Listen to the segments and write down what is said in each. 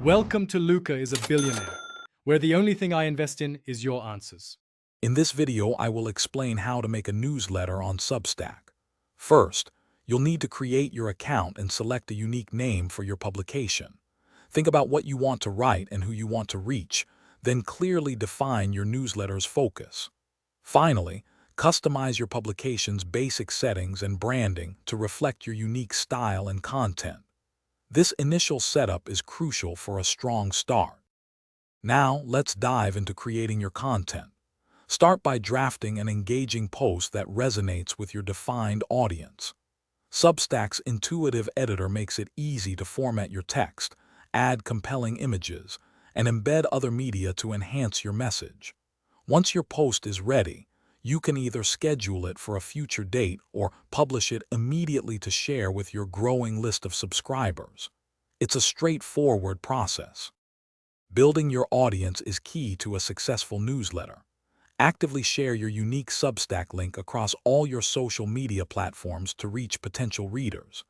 Welcome to Luca is a Billionaire, where the only thing I invest in is your answers. In this video, I will explain how to make a newsletter on Substack. First, you'll need to create your account and select a unique name for your publication. Think about what you want to write and who you want to reach, then clearly define your newsletter's focus. Finally, customize your publication's basic settings and branding to reflect your unique style and content. This initial setup is crucial for a strong start. Now, let's dive into creating your content. Start by drafting an engaging post that resonates with your defined audience. Substack's intuitive editor makes it easy to format your text, add compelling images, and embed other media to enhance your message. Once your post is ready, you can either schedule it for a future date or publish it immediately to share with your growing list of subscribers. It's a straightforward process. Building your audience is key to a successful newsletter. Actively share your unique Substack link across all your social media platforms to reach potential readers.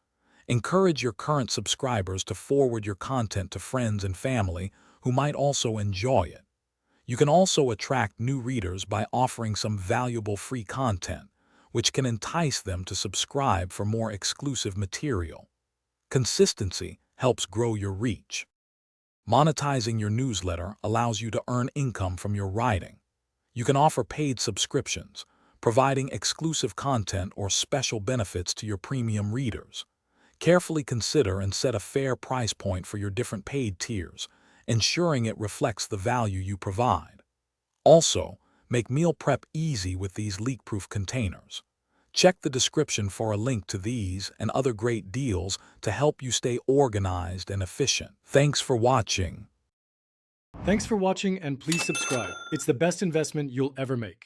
Encourage your current subscribers to forward your content to friends and family who might also enjoy it. You can also attract new readers by offering some valuable free content, which can entice them to subscribe for more exclusive material. Consistency helps grow your reach. Monetizing your newsletter allows you to earn income from your writing. You can offer paid subscriptions, providing exclusive content or special benefits to your premium readers. Carefully consider and set a fair price point for your different paid tiers, ensuring it reflects the value you provide. Also, make meal prep easy with these leak-proof containers. Check the description for a link to these and other great deals to help you stay organized and efficient. Thanks for watching. Thanks for watching and please subscribe. It's the best investment you'll ever make.